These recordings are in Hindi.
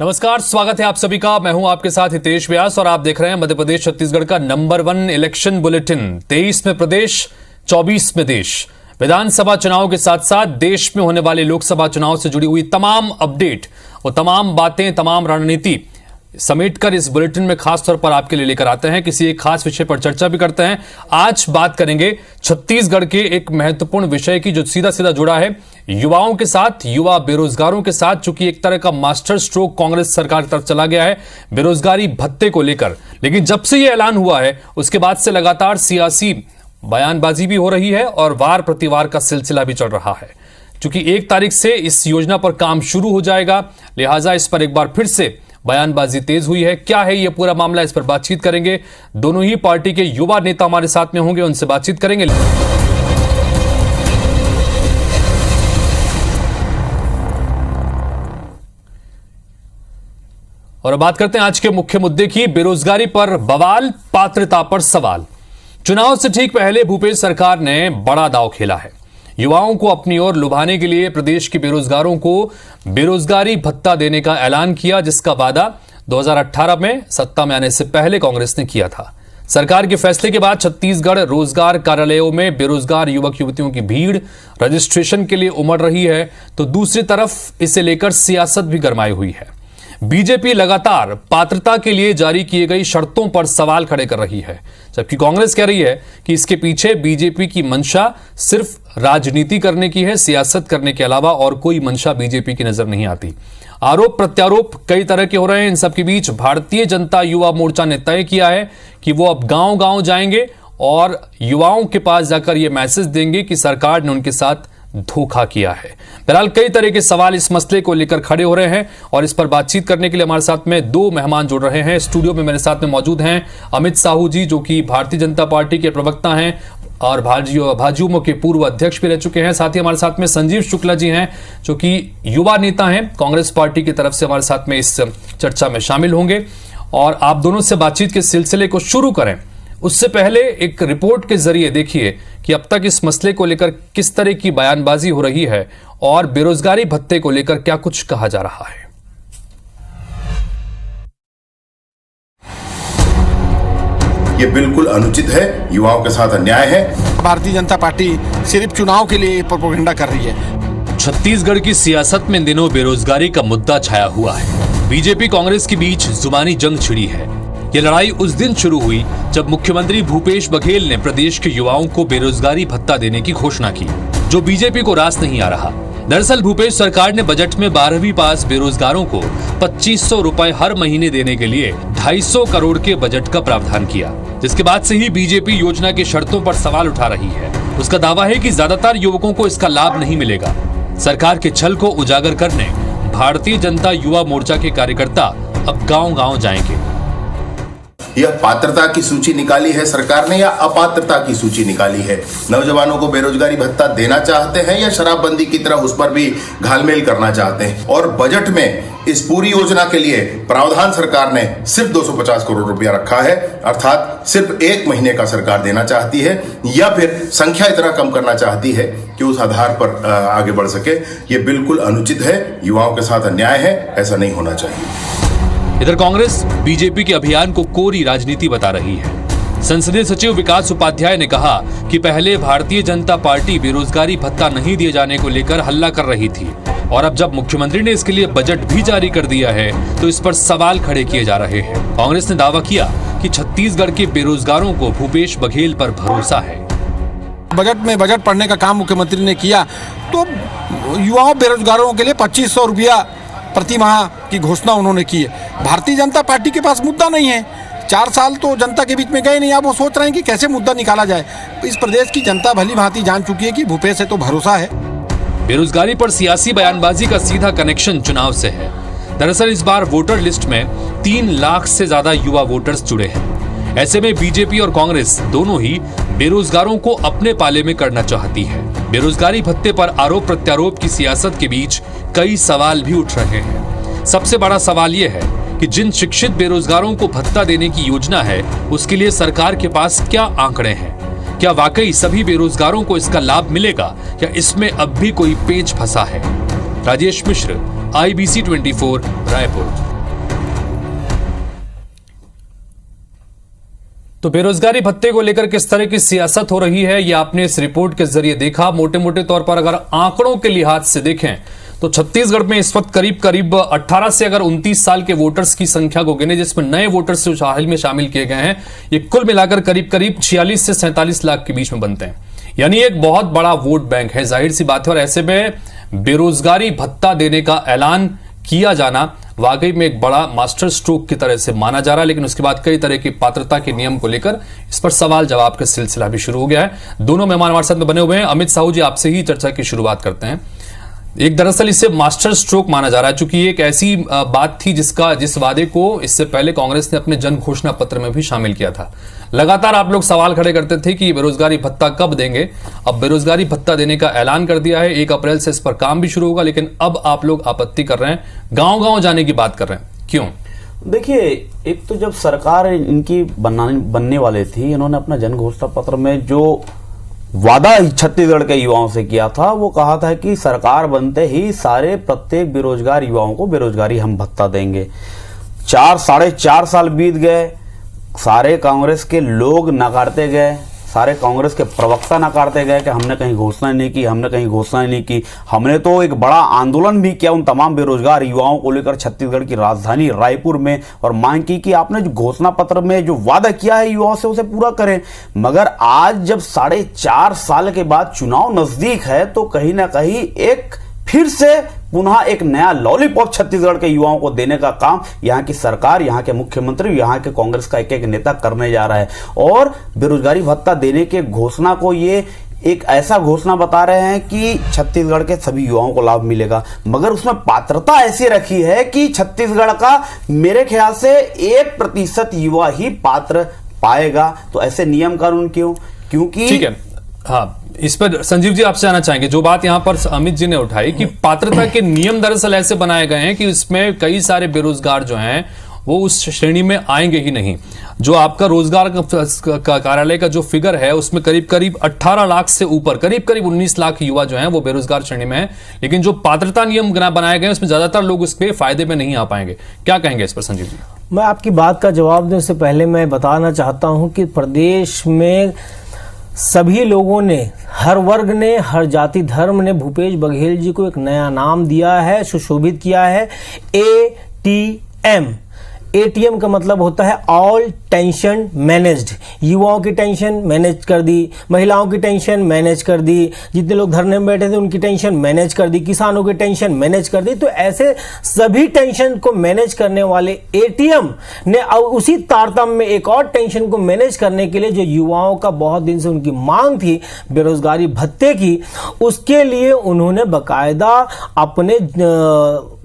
नमस्कार, स्वागत है आप सभी का। मैं हूं आपके साथ हितेश व्यास और आप देख रहे हैं मध्य प्रदेश छत्तीसगढ़ का नंबर 1 इलेक्शन बुलेटिन। 23 में प्रदेश, 24 में देश। विधानसभा चुनाव के साथ साथ देश में होने वाले लोकसभा चुनाव से जुड़ी हुई तमाम अपडेट और तमाम बातें, तमाम रणनीति समेटकर इस बुलेटिन में खास तौर पर आपके लिए लेकर आते हैं। किसी एक खास विषय पर चर्चा भी करते हैं। आज बात करेंगे छत्तीसगढ़ के एक महत्वपूर्ण विषय की जो सीधा सीधा जुड़ा है युवाओं के साथ, युवा बेरोजगारों के साथ, चूंकि एक तरह का मास्टर स्ट्रोक कांग्रेस सरकार की तरफ चला गया है बेरोजगारी भत्ते को लेकर। लेकिन जब से यह ऐलान हुआ है उसके बाद से लगातार सियासी बयानबाजी भी हो रही है और वार प्रतिवार का सिलसिला भी चल रहा है। चूंकि 1 तारीख से इस योजना पर काम शुरू हो जाएगा, लिहाजा इस पर एक बार फिर से बयानबाजी तेज हुई है। क्या है यह पूरा मामला, इस पर बातचीत करेंगे। दोनों ही पार्टी के युवा नेता हमारे साथ में होंगे, उनसे बातचीत करेंगे। और बात करते हैं आज के मुख्य मुद्दे की। बेरोजगारी पर बवाल, पात्रता पर सवाल। चुनाव से ठीक पहले भूपेश सरकार ने बड़ा दांव खेला है। युवाओं को अपनी ओर लुभाने के लिए प्रदेश के बेरोजगारों को बेरोजगारी भत्ता देने का ऐलान किया, जिसका वादा 2018 में सत्ता में आने से पहले कांग्रेस ने किया था। सरकार के फैसले के बाद छत्तीसगढ़ रोजगार कार्यालयों में बेरोजगार युवक युवतियों की भीड़ रजिस्ट्रेशन के लिए उमड़ रही है, तो दूसरी तरफ इसे लेकर सियासत भी गरमाई हुई है। बीजेपी लगातार पात्रता के लिए जारी किए गई शर्तों पर सवाल खड़े कर रही है, जबकि कांग्रेस कह रही है कि इसके पीछे बीजेपी की मंशा सिर्फ राजनीति करने की है, सियासत करने के अलावा और कोई मंशा बीजेपी की नजर नहीं आती। आरोप प्रत्यारोप कई तरह के हो रहे हैं। इन सबके बीच भारतीय जनता युवा मोर्चा ने तय किया है कि वो अब गांव-गांव जाएंगे और युवाओं के पास जाकर ये मैसेज देंगे कि सरकार ने उनके साथ धोखा किया है। बहरहाल कई तरह के सवाल इस मसले को लेकर खड़े हो रहे हैं और इस पर बातचीत करने के लिए हमारे साथ में 2 मेहमान जुड़ रहे हैं। स्टूडियो में मेरे साथ में मौजूद हैं अमित साहू जी, जो कि भारतीय जनता पार्टी के प्रवक्ता हैं और भाजयुमो के पूर्व अध्यक्ष भी रह चुके हैं। साथ ही हमारे साथ में संजीव शुक्ला जी हैं, जो कि युवा नेता हैं, कांग्रेस पार्टी की तरफ से हमारे साथ में इस चर्चा में शामिल होंगे। और आप दोनों से बातचीत के सिलसिले को शुरू करें उससे पहले एक रिपोर्ट के जरिए देखिए कि अब तक इस मसले को लेकर किस तरह की बयानबाजी हो रही है और बेरोजगारी भत्ते को लेकर क्या कुछ कहा जा रहा है। ये बिल्कुल अनुचित है, युवाओं के साथ अन्याय है। भारतीय जनता पार्टी सिर्फ चुनाव के लिए प्रोपेगेंडा कर रही है। छत्तीसगढ़ की सियासत में इन दिनों बेरोजगारी का मुद्दा छाया हुआ है। बीजेपी कांग्रेस के बीच जुबानी जंग छिड़ी है। ये लड़ाई उस दिन शुरू हुई जब मुख्यमंत्री भूपेश बघेल ने प्रदेश के युवाओं को बेरोजगारी भत्ता देने की घोषणा की, जो बीजेपी को रास नहीं आ रहा। दरअसल भूपेश सरकार ने बजट में 12वीं पास बेरोजगारों को 2500 रुपए हर महीने देने के लिए 250 करोड़ के बजट का प्रावधान किया, जिसके बाद से ही बीजेपी योजना की शर्तों पर सवाल उठा रही है। उसका दावा है कि ज्यादातर युवकों को इसका लाभ नहीं मिलेगा। सरकार के छल को उजागर करने भारतीय जनता युवा मोर्चा के कार्यकर्ता अब गाँव-गाँव जाएंगे। यह पात्रता की सूची निकाली है सरकार ने या अपात्रता की सूची निकाली है? नौजवानों को बेरोजगारी भत्ता देना चाहते हैं या शराबबंदी की तरह उस पर भी घालमेल करना चाहते हैं? और बजट में इस पूरी योजना के लिए प्रावधान सरकार ने सिर्फ 250 करोड़ रुपया रखा है, अर्थात सिर्फ 1 महीने का सरकार देना चाहती है, या फिर संख्या इतना कम करना चाहती है कि उस आधार पर आगे बढ़ सके। ये बिल्कुल अनुचित है, युवाओं के साथ अन्याय है, ऐसा नहीं होना चाहिए। इधर कांग्रेस बीजेपी के अभियान को कोरी राजनीति बता रही है। संसदीय सचिव विकास उपाध्याय ने कहा कि पहले भारतीय जनता पार्टी बेरोजगारी भत्ता नहीं दिए जाने को लेकर हल्ला कर रही थी और अब जब मुख्यमंत्री ने इसके लिए बजट भी जारी कर दिया है तो इस पर सवाल खड़े किए जा रहे हैं। कांग्रेस ने दावा किया कि छत्तीसगढ़ के बेरोजगारों को भूपेश बघेल पर भरोसा है। बजट में बजट पढ़ने का काम मुख्यमंत्री ने किया तो युवाओं बेरोजगारों के लिए 2500 रुपया प्रति माह की घोषणा उन्होंने की है। भारतीय जनता पार्टी के पास मुद्दा नहीं है। 4 साल तो जनता के बीच में गए नहीं, अब वो सोच रहे हैं कि कैसे मुद्दा निकाला जाए। इस प्रदेश की जनता भली भांति जान चुकी है कि भूपेश से तो भरोसा है। बेरोजगारी पर सियासी बयानबाजी का सीधा कनेक्शन चुनाव से है। दरअसल इस बार वोटर लिस्ट में 3 लाख से ज्यादा युवा वोटर्स जुड़े हैं। ऐसे में बीजेपी और कांग्रेस दोनों ही बेरोजगारों को अपने पाले में करना चाहती है। बेरोजगारी भत्ते पर आरोप प्रत्यारोप की सियासत के बीच कई सवाल भी उठ रहे हैं। सबसे बड़ा सवाल यह है कि जिन शिक्षित बेरोजगारों को भत्ता देने की योजना है उसके लिए सरकार के पास क्या आंकड़े हैं? क्या वाकई सभी बेरोजगारों को इसका लाभ मिलेगा या इसमें अब भी कोई पेच फंसा है? राजेश मिश्र, IBC 24, रायपुर। तो बेरोजगारी भत्ते को लेकर किस तरह की सियासत हो रही है, ये आपने इस रिपोर्ट के जरिए देखा। मोटे मोटे तौर पर अगर आंकड़ों के लिहाज से देखें तो छत्तीसगढ़ में इस वक्त करीब 18 से अगर 29 साल के वोटर्स की संख्या को गिने, जिसमें नए वोटर्स जो हाल में शामिल किए गए हैं, ये कुल मिलाकर करीब 46 से 47 लाख के बीच में बनते हैं। यानी एक बहुत बड़ा वोट बैंक है, जाहिर सी बात है। और ऐसे में बेरोजगारी भत्ता देने का ऐलान किया जाना वाकई में एक बड़ा मास्टर स्ट्रोक की तरह से माना जा रहा है। लेकिन उसके बाद कई तरह की पात्रता के नियम को लेकर इस पर सवाल जवाब का सिलसिला भी शुरू हो गया है। दोनों मेहमान हमारे साथ में बने हुए हैं। अमित साहू जी, आपसे ही चर्चा की शुरुआत करते हैं। एक दरअसल इसे मास्टर स्ट्रोक माना जा रहा है, चूंकि एक ऐसी बात थी जिस वादे को इससे पहले कांग्रेस ने अपने जन घोषणा पत्र में भी शामिल किया था। लगातार आप लोग सवाल खड़े करते थे कि बेरोजगारी भत्ता कब देंगे। अब बेरोजगारी भत्ता देने का ऐलान कर दिया है, 1 अप्रैल से इस पर काम भी शुरू होगा। लेकिन अब आप लोग आपत्ति कर रहे हैं, गांव-गांव जाने की बात कर रहे हैं, क्यों? देखिए, एक तो जब सरकार इनकी बनने वाली थी, इन्होंने अपना जन घोषणा पत्र में जो वादा छत्तीसगढ़ के युवाओं से किया था, वो कहा था कि सरकार बनते ही प्रत्येक बेरोजगार युवाओं को बेरोजगारी हम भत्ता देंगे। 4-4.5 साल बीत गए, सारे कांग्रेस के लोग नकारते गए, सारे कांग्रेस के प्रवक्ता नकारते गए कि हमने कहीं घोषणा नहीं की, हमने कहीं घोषणा नहीं की। हमने तो एक बड़ा आंदोलन भी किया उन तमाम बेरोजगार युवाओं को लेकर छत्तीसगढ़ की राजधानी रायपुर में, और मांग की कि आपने जो घोषणा पत्र में जो वादा किया है युवाओं से, उसे पूरा करें। मगर आज जब 4.5 साल के बाद चुनाव नजदीक है, तो कहीं ना कहीं एक फिर से पुनः एक नया लॉलीपॉप छत्तीसगढ़ के युवाओं को देने का काम यहाँ की सरकार, यहाँ के मुख्यमंत्री, यहाँ के कांग्रेस का एक नेता करने जा रहा है। और बेरोजगारी भत्ता देने के घोषणा को ये एक ऐसा घोषणा बता रहे हैं कि छत्तीसगढ़ के सभी युवाओं को लाभ मिलेगा, मगर उसमें पात्रता ऐसी रखी है कि छत्तीसगढ़ का मेरे ख्याल से 1% युवा ही पात्र पाएगा। तो ऐसे नियम कानून क्यों? क्योंकि ठीक है, हाँ, इस पर संजीव जी आपसे आना चाहेंगे। जो बात यहां पर अमित जी ने उठाई कि पात्रता के नियम दरअसल ऐसे बनाए गए हैं कि इसमें कई सारे बेरोजगार जो हैं वो उस श्रेणी में आएंगे ही नहीं। जो आपका रोजगार का कार्यालय का जो फिगर है, उसमें करीब 18 लाख से ऊपर करीब 19 लाख युवा जो हैं वो बेरोजगार श्रेणी में हैं। लेकिन जो पात्रता नियम बनाए गए उसमें ज्यादातर लोग उसके फायदे में नहीं आ पाएंगे। क्या कहेंगे इस पर संजीव जी? मैं आपकी बात का जवाब देने से पहले मैं बताना चाहता हूं कि प्रदेश में सभी लोगों ने, हर वर्ग ने, हर जाति धर्म ने भूपेश बघेल जी को एक नया नाम दिया है, सुशोभित किया है, ATM। ATM का मतलब होता है ऑल टेंशन मैनेज्ड। युवाओं की टेंशन मैनेज कर दी, महिलाओं की टेंशन मैनेज कर दी, जितने लोग धरने में बैठे थे उनकी टेंशन मैनेज कर दी, किसानों की टेंशन मैनेज कर दी। तो ऐसे सभी टेंशन को मैनेज करने वाले ATM ने उसी तारतम्य में एक और टेंशन को मैनेज करने के लिए, जो युवाओं का बहुत दिन से उनकी मांग थी बेरोजगारी भत्ते की, उसके लिए उन्होंने बकायदा अपने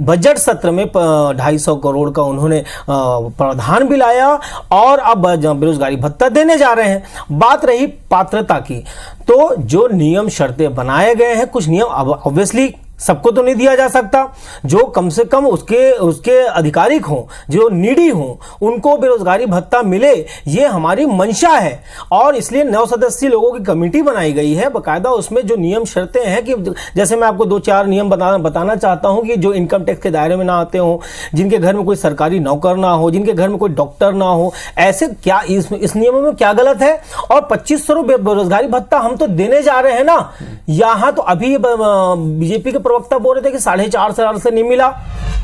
बजट सत्र में 250 करोड़ का उन्होंने प्रावधान भी लाया और अब बेरोजगारी भत्ता देने जा रहे हैं। बात रही पात्रता की, तो जो नियम शर्तें बनाए गए हैं, कुछ नियम अब ऑब्वियसली सबको तो नहीं दिया जा सकता। जो कम से कम उसके अधिकारिक हों, जो नीडी हों, उनको बेरोजगारी भत्ता मिले, ये हमारी मंशा है। और इसलिए 9 सदस्यीय लोगों की कमेटी बनाई गई है बकायदा। उसमें जो नियम शर्तें हैं कि जैसे मैं आपको 2-4 नियम बताना चाहता हूं कि जो इनकम टैक्स के दायरे में ना आते हों, जिनके घर में कोई सरकारी नौकर ना हो, जिनके घर में कोई डॉक्टर ना हो, ऐसे क्या इस नियमों में क्या गलत है? और 2500 बेरोजगारी भत्ता हम तो देने जा रहे हैं ना। यहां तो अभी बीजेपी के प्रवक्ता बोल रहे थे कि 4.5 साल से नहीं मिला।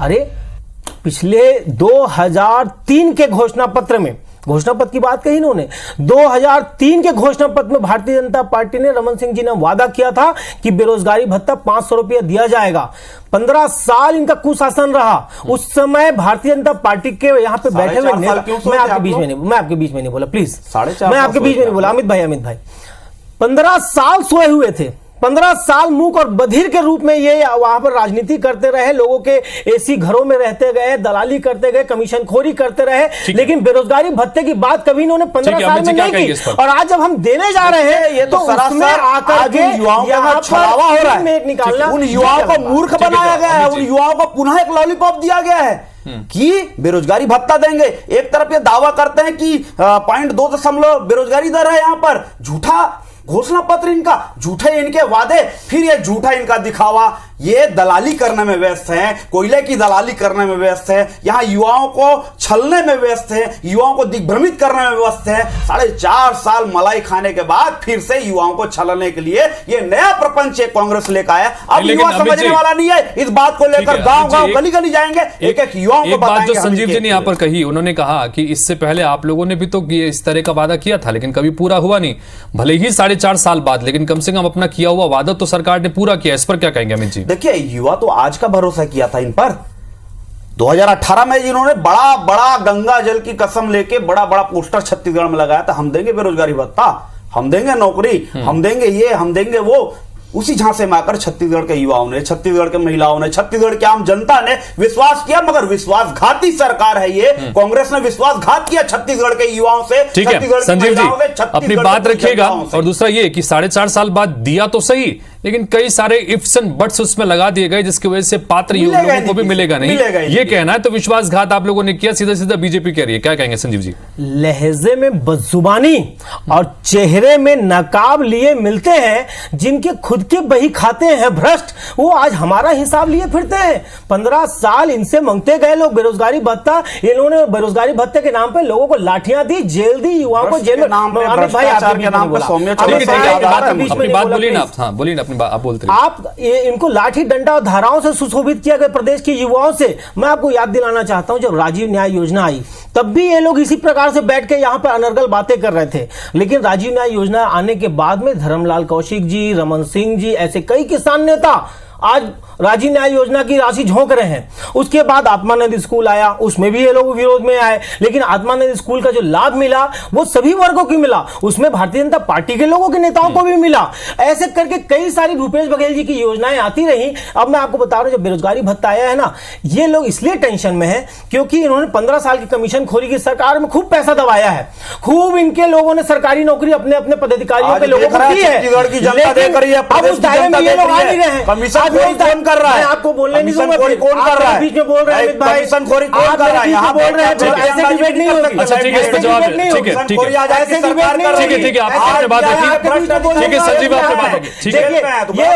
अरे पिछले 2003 के घोषणा पत्र में, घोषणा पत्र की बात कही इन्होंने, 2003 के घोषणा पत्र में भारतीय जनता पार्टी ने, रमन सिंह जी ने वादा किया था कि बेरोजगारी भत्ता 500 रुपया दिया जाएगा। 15 साल इनका कुशासन रहा। उस समय भारतीय जनता पार्टी के यहां पे बैठे हुए, मैं आपके बीच में नहीं बोला, प्लीज, मैं आपके बीच में नहीं बोला। अमित भाई 15 साल सोए हुए थे। 15 साल मूक और बधिर के रूप में ये वहां पर राजनीति करते रहे, लोगों के एसी घरों में रहते गए, दलाली करते गए, कमीशन खोरी करते रहे, लेकिन बेरोजगारी भत्ते की बात कभी इन्होंने 15 साल में नहीं की। और आज जब हम देने जा रहे हैं, ये तो उसमें आकर के युवाओं का छलावा हो रहा है, निकालना, उन युवाओं को मूर्ख बनाया गया है, उन युवाओं को पुनः एक लॉलीपॉप दिया गया है कि बेरोजगारी भत्ता देंगे। एक तरफ ये दावा करते हैं कि 0.2 बेरोजगारी दर है, यहां पर झूठा घोषणा पत्र इनका, झूठे इनके वादे, फिर ये झूठा इनका दिखावा ये दलाली करने में व्यस्त हैं, कोयले की दलाली करने में व्यस्त है, यहां युवाओं को छलने में व्यस्त है, युवाओं को दिग्भ्रमित करने में व्यस्त है। 4.5 साल मलाई खाने के बाद फिर से युवाओं को छलने के लिए ये नया प्रपंच कांग्रेस लेकर आया। अब युवा समझने वाला नहीं है, इस बात को लेकर गांव गांव गली गली जाएंगे, एक एक युवाओं को बताएंगे। बात जो संजीव जी ने यहाँ पर कही, उन्होंने कहा कि इससे पहले आप लोगों ने भी तो इस तरह का वादा किया था, लेकिन कभी पूरा हुआ नहीं, भले ही 4.5 साल बाद, लेकिन कम से कम अपना किया हुआ वादा तो सरकार ने पूरा किया। इस पर क्या कहेंगे अमित जी? देखिए, युवा तो आज का भरोसा किया था इन पर। 2018 में जिन्होंने बड़ा बड़ा गंगा जल की कसम लेके बड़ा बड़ा पोस्टर छत्तीसगढ़ में लगाया था, हम देंगे बेरोजगारी भत्ता, हम देंगे नौकरी, हम देंगे ये, हम देंगे वो। उसी झांसे में आकर छत्तीसगढ़ के युवाओं ने, छत्तीसगढ़ के महिलाओं ने, छत्तीसगढ़ की आम जनता ने विश्वास किया, मगर विश्वासघाती सरकार है ये। कांग्रेस ने विश्वासघात किया छत्तीसगढ़ के युवाओं से। ठीक है संजीव जी, अपनी बात रखिएगा। और दूसरा ये कि 4.5 साल बाद दिया तो सही, लेकिन कई सारे इफ्स एंड बट्स उसमें लगा दिए गए, जिसकी वजह से पात्र लोगों को भी मिलेगा नहीं, ये कहना है। तो विश्वासघात आप लोगों ने किया, सीधा सीधा बीजेपी कह रही है। क्या कहेंगे संजीव जी? लहजे में बदजुबानी और चेहरे में नकाब लिए मिलते हैं, जिनके खुद के बही खाते हैं भ्रष्ट, वो आज हमारा हिसाब लिए फिरते हैं। 15 साल इनसे मांगते गए लोग बेरोजगारी भत्ता, इन्होंने बेरोजगारी भत्ते के नाम पे लोगों को लाठियां दी, जेल दी, युवाओं को जेल में। अपनी बात बोलिए ना, हाँ बोलिए ना, आप बोलते हैं। आप इनको लाठी डंडा और धाराओं से सुशोभित किया गया प्रदेश के युवाओं से। मैं आपको याद दिलाना चाहता हूं, जब राजीव न्याय योजना आई तब भी ये लोग इसी प्रकार से बैठ के यहां पर अनर्गल बातें कर रहे थे, लेकिन राजीव न्याय योजना आने के बाद में धर्मलाल कौशिक जी, रमन सिंह जी, ऐसे कई किसान नेता आज राजीव न्याय योजना की राशि झोंक रहे हैं। उसके बाद आत्मानंद स्कूल आया, उसमें भी ये लोग विरोध में आए, लेकिन आत्मानंद स्कूल का जो लाभ मिला वो सभी वर्गों को मिला, उसमें भारतीय जनता पार्टी के लोगों के नेताओं को भी मिला। ऐसे करके कई सारी भूपेश बघेल जी की योजनाएं आती रही। अब मैं आपको बता रहा हूं, जब बेरोजगारी भत्ता आया है ना, ये लोग इसलिए टेंशन में है क्योंकि इन्होंने 15 साल की कमीशन खोरी की सरकार में खूब पैसा दबाया है, खूब इनके लोगों ने सरकारी नौकरी अपने अपने पदाधिकारियों के लोगों को दी है। अब उस दायरे में ये लोग आ नहीं रहे हैं। कौन कर रहा है? आपको बोलने नहीं दूंगा, कौन कर रहा है? बीच में बोल रहे हैं भाई, कौन कर रहा है? यहाँ बोल रहे हैं, ऐसे डिबेट नहीं होगी। अच्छा ठीक है, इसका जवाब ठीक है, ठीक है, ठीक है, आपने बात रखी, ठीक है संजीव, आपने बात रखी, ठीक है। ये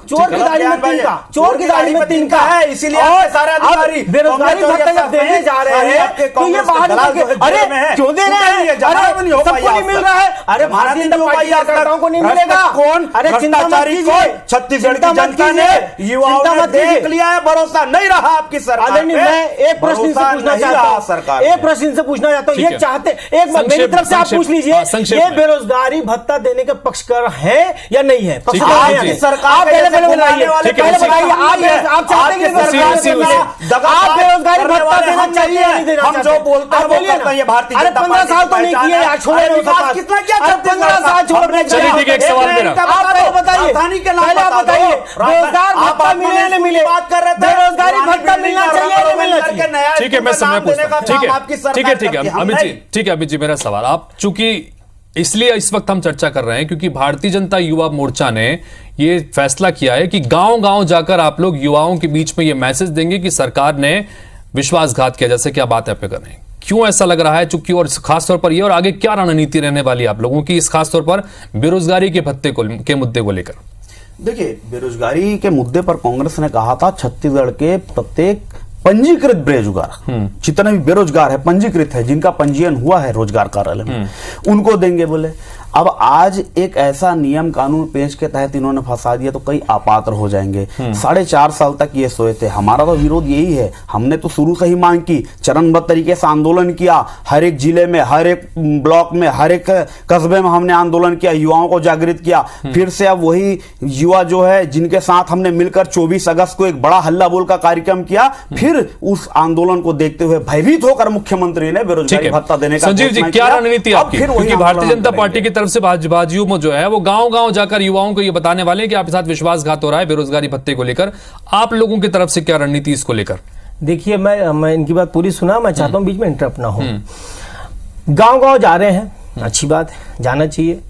चोर की दाढ़ी में तिनका, चोर की दाढ़ी में तिनका है, इसीलिए सारे अधिकारी बेरोजगारी भत्ता जब देने जा रहे हैं तो ये बाहर अरे क्यों दे रहे हैं? अरे सबको नहीं मिल रहा है, अरे भारतीय जनता पार्टी कार्यकर्ताओं को नहीं मिलेगा। कौन? अरे चिंता मत कीजिए, छत्तीसगढ़ की जनता ने युवाओं ने देख लिया है, भरोसा नहीं रहा आपकी सरकार पे। मैं एक प्रश्न से पूछना चाहता हूं, एक प्रश्न से पूछना चाहता हूं, ये चाहते एक मेरी तरफ से आप पूछ लीजिए, ये बेरोजगारी भत्ता देने के पक्षकर है या नहीं है? आपकी सरकार पहले बताइए, आप चाहते हैं आप बेरोजगारी भत्ता देना चाहिए या नहीं देना? हम जो बोलते हैं वो करते हैं भारतीय जनता पार्टी। 15 साल तो नहीं किए यार, छोड़े कितना क्या 15 साल छोड़ने चलिए ठीक है, एक सवाल मेरा, आप बताइए, पहले आप बताइए, रोजगार भत्ता मिले या नहीं मिले? बात कर रहे थे, बेरोजगारी भत्ता मिलना चाहिए या नहीं मिलना चाहिए? ठीक है, मैं समय पूछता हूं, ठीक है अमित जी, ठीक है अमित जी, मेरा सवाल आप, चूंकि इसलिए इस वक्त हम चर्चा कर रहे हैं क्योंकि भारतीय जनता युवा मोर्चा ने ये फैसला किया है कि गांव-गांव जाकर आप लोग युवाओं के बीच में ये मैसेज देंगे कि सरकार ने विश्वासघात किया। जैसे क्या बात है आप कर रहे हैं, क्यों ऐसा लग रहा है? चूंकि और खासतौर पर ये, और आगे क्या रणनीति रहने वाली है आप लोगों की इस खासतौर पर बेरोजगारी के भत्ते के मुद्दे को लेकर? देखिए, बेरोजगारी के मुद्दे पर कांग्रेस ने कहा था छत्तीसगढ़ के प्रत्येक पंजीकृत बेरोजगार, जितने भी बेरोजगार है, पंजीकृत है, जिनका पंजीयन हुआ है रोजगार कार्यालय में, उनको देंगे बोले। अब आज एक ऐसा नियम कानून पेश के तहत इन्होंने फंसा दिया तो कई अपात्र हो जाएंगे। 4.5 साल तक ये सोए थे। हमारा तो विरोध यही है, हमने तो शुरू से ही मांग की, चरणबद्ध तरीके से आंदोलन किया, हर एक जिले में, हर एक ब्लॉक में, हर एक कस्बे में हमने आंदोलन किया, युवाओं को जागृत किया। फिर से अब वही युवा जो है जिनके साथ हमने मिलकर 24 अगस्त को एक बड़ा हल्ला बोल का कार्यक्रम किया, फिर उस आंदोलन को देखते हुए भयभीत होकर मुख्यमंत्री ने बेरोजगारी भत्ता देने का संजीव जी, क्या रणनीति आपकी? क्योंकि भारतीय जनता पार्टी की से बाजियों में जो है वो गांव-गांव जाकर युवाओं को ये बताने वाले हैं कि आपके साथ विश्वासघात हो रहा है बेरोजगारी भत्ते को लेकर। आप लोगों की तरफ से क्या रणनीति इसको लेकर? देखिए, मैं इनकी बात पूरी सुना, मैं चाहता हूं बीच में इंटरप्ट ना हो। गांव-गांव जा रहे हैं, अच्छी बात है, जाना चाहिए।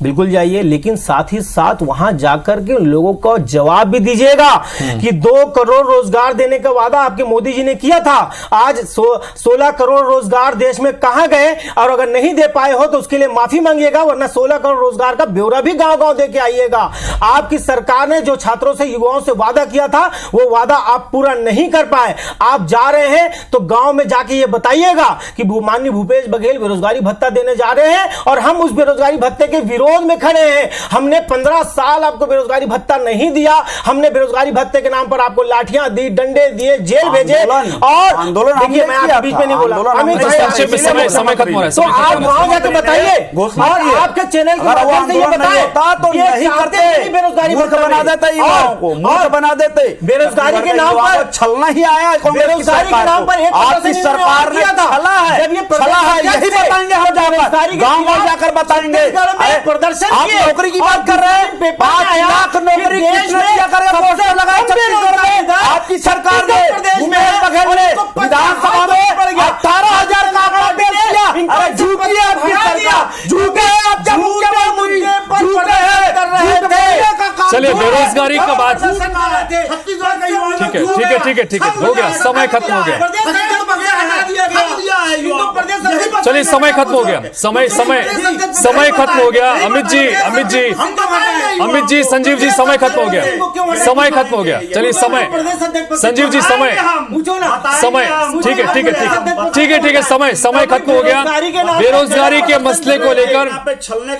बिल्कुल जाइए, लेकिन साथ ही साथ वहां जाकर के लोगों को जवाब भी दीजिएगा कि 2 करोड़ रोजगार देने का वादा आपके मोदी जी ने किया था। आज 16 करोड़ रोजगार देश में कहां गए, और अगर नहीं दे पाए हो तो उसके लिए माफी मांगिएगा, वरना 16 करोड़ रोजगार का ब्यौरा भी गांव-गांव दे के आइएगा। आपकी सरकार ने जो छात्रों से, युवाओं से वादा किया था, वो वादा आप पूरा नहीं कर पाए। आप जा रहे हैं तो गांव में जाके ये बताइएगा कि माननीय भूपेश बघेल बेरोजगारी भत्ता देने जा रहे हैं और हम उस बेरोजगारी भत्ते के विरोध में खड़े हैं। हमने 15 साल आपको बेरोजगारी भत्ता नहीं दिया, हमने बेरोजगारी भत्ते के नाम पर आपको लाठियां दी, डंडे दिए, जेल भेजे, और आंदोलन देखिए मैं आपके बीच में नहीं बोला, समय खत्म हो रहा है। तो आप गांव जाके बताइए और आपके चैनल के माध्यम से ये बताएं तो नहीं करते, बेरोजगारी मूर्ख बना देते, युवाओं को मूर्ख बना देते। बेरोजगारी के नाम पर छलना ही आया बेरोजगारी के नाम पर आपकी सरकार ने छला है, जब ये छला है, यही बताएंगे हम जाकर गाँव में जाकर बताएंगे। प्रदर्शन आप नौकरी की बात कर रहे हैं, 5 लाख नौकरी किसने दिया करके पोस्टर लगाए छत्तीसगढ़ में? आपकी सरकार ने, भूपेश बघेल ने विधानसभा में 18,000 का आंकड़ा पेश किया। अरे झूठी है आपकी सरकार, झूठे हैं आप, जब मुख्यमंत्री झूठे हैं। चलिए, बेरोजगारी का बात, ठीक है, हो गया, समय खत्म हो गया। चलिए, समय खत्म हो गया, समय खत्म हो गया। अमित जी, संजीव जी, समय खत्म हो गया, चलिए, संजीव जी, समय ठीक है, समय खत्म हो गया। बेरोजगारी के मसले को लेकर,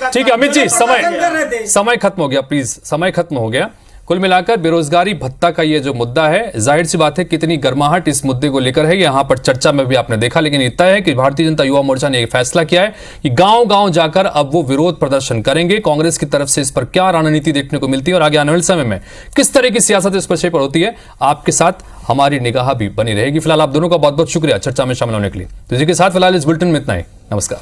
ठीक है, अमित जी, समय खत्म हो गया, प्लीज, समय खत्म हो गया। कुल मिलाकर बेरोजगारी भत्ता का ये जो मुद्दा है, जाहिर सी बात है कितनी गर्माहट इस मुद्दे को लेकर है, यहां पर चर्चा में भी आपने देखा। लेकिन इतना है कि भारतीय जनता युवा मोर्चा ने एक फैसला किया है कि गांव-गांव जाकर अब वो विरोध प्रदर्शन करेंगे। कांग्रेस की तरफ से इस पर क्या रणनीति देखने को मिलती है और आगे आने वाले समय में किस तरह की सियासत इस पर होती है, आपके साथ हमारी निगाह भी बनी रहेगी। फिलहाल आप दोनों का बहुत बहुत शुक्रिया चर्चा में शामिल होने के लिए। तो इसी के साथ फिलहाल इस बुलेटिन में इतना ही। नमस्कार।